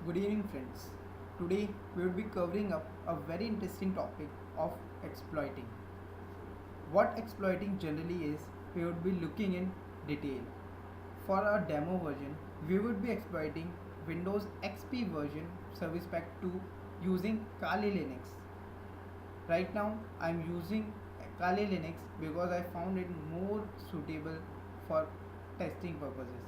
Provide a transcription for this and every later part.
Good evening, friends. Today we will be covering up a very interesting topic of exploiting. What exploiting generally is, we would be looking in detail. For our demo version, we would be exploiting Windows XP version Service Pack 2 using Kali Linux. Right now, I am using Kali Linux because I found it more suitable for testing purposes.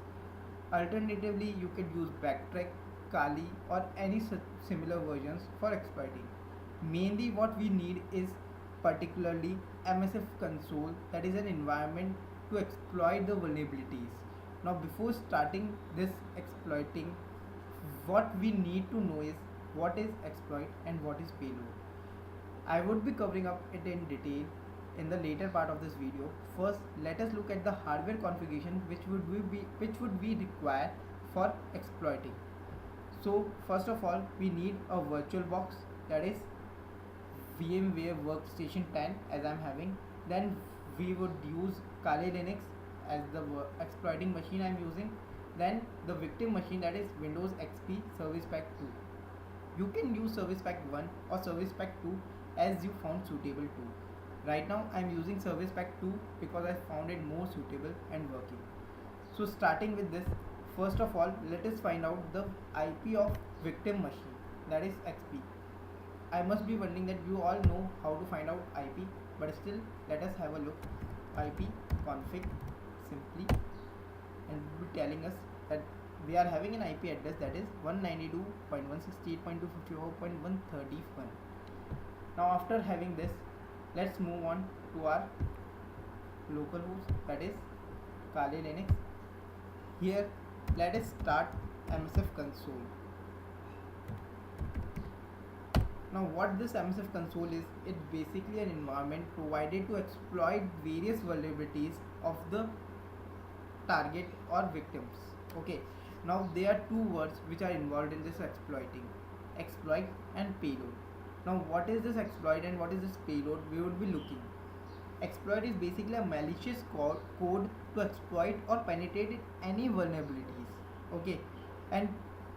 Alternatively, you could use Backtrack, Kali, or any such similar versions for exploiting. Mainly, what we need is particularly MSF console, that is an environment to exploit the vulnerabilities. Now, before starting this exploiting, what we need to know is what is exploit and what is payload. I would be covering up it in detail in the later part of this video. First, let us look at the hardware configuration which would be required for exploiting. So first of all, we need a virtual box, that is VMware Workstation 10 as I am having. Then we would use Kali Linux as the exploiting machine I am using. Then the victim machine, that is Windows XP Service Pack 2. You can use Service Pack 1 or Service Pack 2 as you found suitable to. Right now I am using Service Pack 2 because I found it more suitable and working. So starting with this, first of all, let us find out the IP of victim machine, that is XP. I must be wondering that you all know how to find out IP, but still let us have a look. IP config simply, and will be telling us that we are having an IP address, that is 192.168.254.131. Now after having this, let's move on to our localhost, that is Kali Linux. Here let us start MSF console. Now what this MSF console is, it's basically an environment provided to exploit various vulnerabilities of the target or victims. Okay, now there are two words which are involved in this exploiting: exploit and payload. Now what is this exploit and what is this payload? We would be looking. Exploit is basically a malicious code to exploit or penetrate any vulnerabilities. Okay, and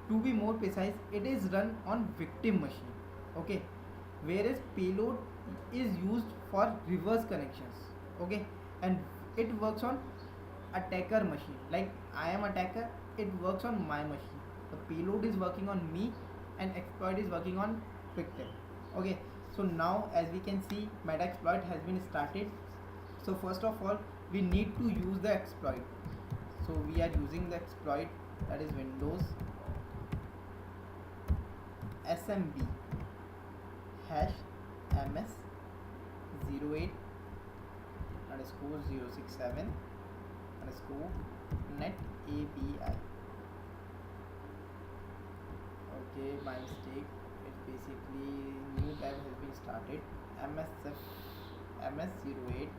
to be more precise, it is run on victim machine. Okay, whereas payload is used for reverse connections. Okay, and it works on attacker machine. Like I am attacker, it works on my machine. The payload is working on me and exploit is working on victim. Okay, so now as we can see, Metaxploit has been started. So first of all, we need to use the exploit. So we are using the exploit, that is Windows SMB hash ms08 underscore 067 underscore net API. Okay, my mistake. It's basically new tab has been started. ms08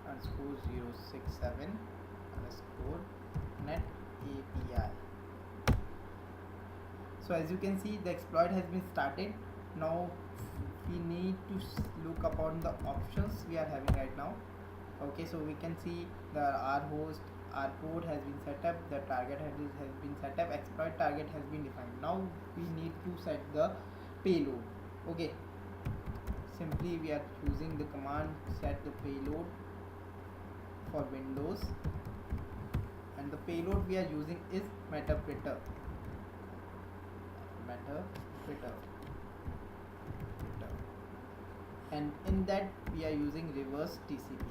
underscore 067 underscore net API. So as you can see, the exploit has been started. Now we need to look upon the options we are having right now. Okay, so we can see the our host, our port has been set up, the target has been set up, exploit target has been defined. Now we need to set the payload. Okay, simply we are using the command set the payload for Windows, and the payload we are using is Metapreter. And in that we are using reverse TCP.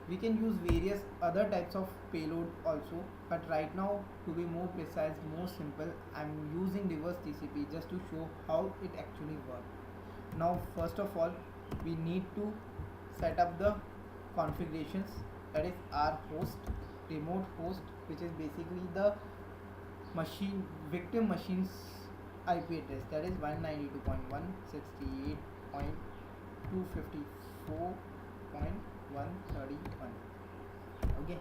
We can use various other types of payload also, but right now, to be more precise, more simple, I'm using reverse TCP just to show how it actually works. Now first of all, we need to set up the configurations, that is our host, remote host, which is basically the machine victim machine's IP address, that is 192.168.254.131. Okay,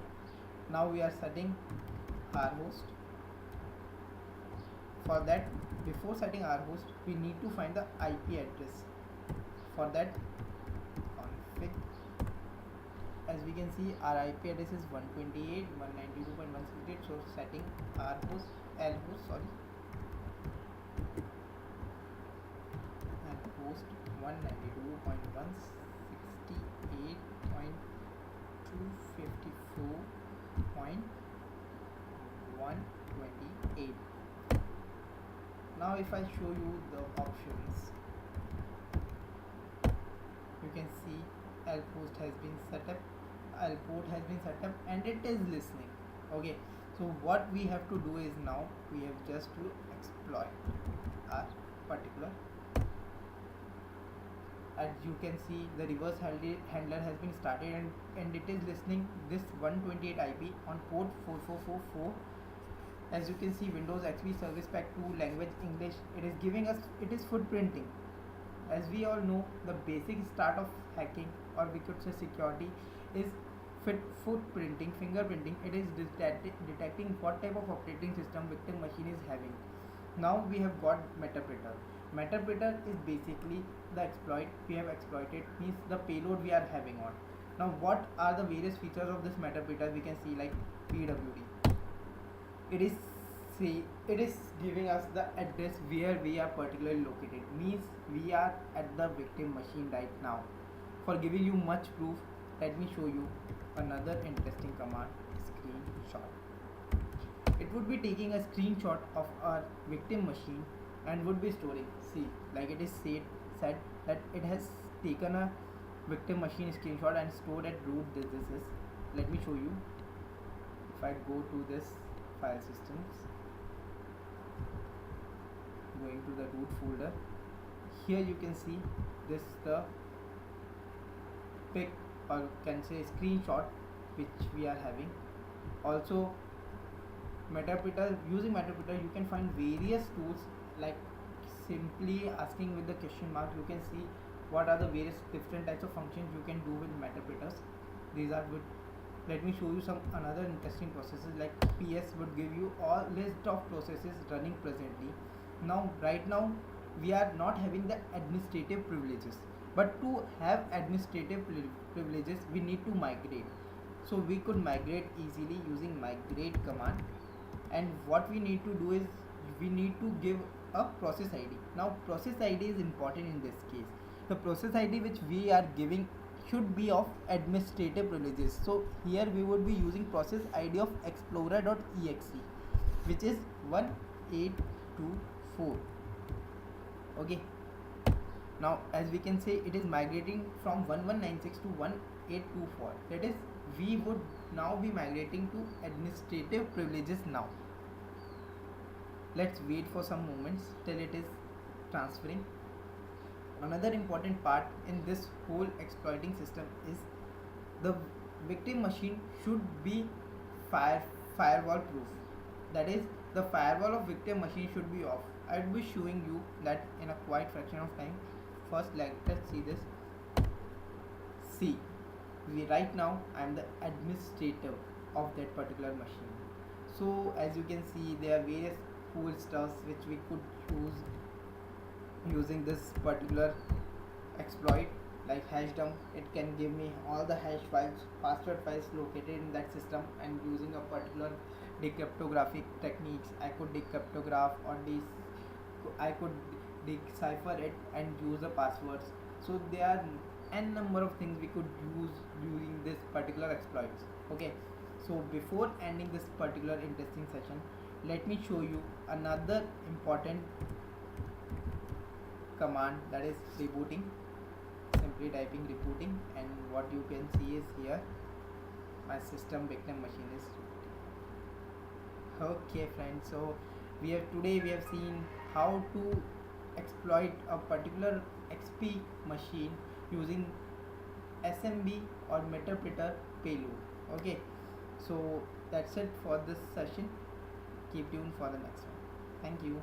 now we are setting our host. For that, before setting our host, we need to find the IP address. For that, config, as can see our IP address is 128.192.168. So setting our host and host 192.168.254.128. Now if I show you the options, you can see lport has been set up, and it is listening. Okay, so what we have to do is now we have just to exploit our particular. As you can see, the reverse handler has been started, and it is listening this 128 IP on port 4444. As you can see, Windows XP Service Pack 2 language English. It is giving us, it is footprinting. As we all know, the basic start of hacking, or we could say security, is footprinting, fingerprinting. It is detecting what type of operating system victim machine is having. Now we have got Meterpreter. Meterpreter is basically the exploit we have exploited, means the payload we are having on. Now what are the various features of this Meterpreter? We can see like PWD. It is giving us the address where we are particularly located, means we are at the victim machine right now. For giving you much proof, let me show you another interesting command, screenshot. It would be taking a screenshot of our victim machine and would be storing. See, like it is said that it has taken a victim machine screenshot and stored at root. This is, let me show you. If I go to this file systems, going to the root folder, here you can see this the pic, or can say screenshot, which we are having. Also Meterpreter, using Meterpreter you can find various tools, like simply asking with the question mark, you can see what are the various different types of functions you can do with Meterpreters. These are good. Let me show you some another interesting processes, like PS would give you all list of processes running presently. Now right now we are not having the administrative privileges, but to have administrative privileges we need to migrate. So we could migrate easily using migrate command, and what we need to do is we need to give a process ID. Now process ID is important in this case. The process ID which we are giving should be of administrative privileges. So here we would be using process ID of explorer.exe, which is 1824. Okay, now as we can say, it is migrating from 1196 to 1824. That is, we would now be migrating to administrative privileges now. Let's wait for some moments till it is transferring. Another important part in this whole exploiting system is the victim machine should be firewall proof. That is, the firewall of victim machine should be off. I will be showing you that in a quite fraction of time. First, let's see this. See, right now I am the administrator of that particular machine. So as you can see, there are various cool stuffs which we could use using this particular exploit, like hash dump. It can give me all the hash files, password files located in that system, and using a particular decryptographic techniques, I could decryptograph, or I could decipher it and use the passwords. So there are n number of things we could use using this particular exploits. Okay, so before ending this particular interesting session, let me show you another important command, that is rebooting. Simply typing rebooting, and what you can see is here my system victim machine is rebooting. Okay friends, so we have seen how to exploit a particular XP machine using SMB or Meterpreter payload. Okay, so that's it for this session. Keep tuned for the next one. Thank you.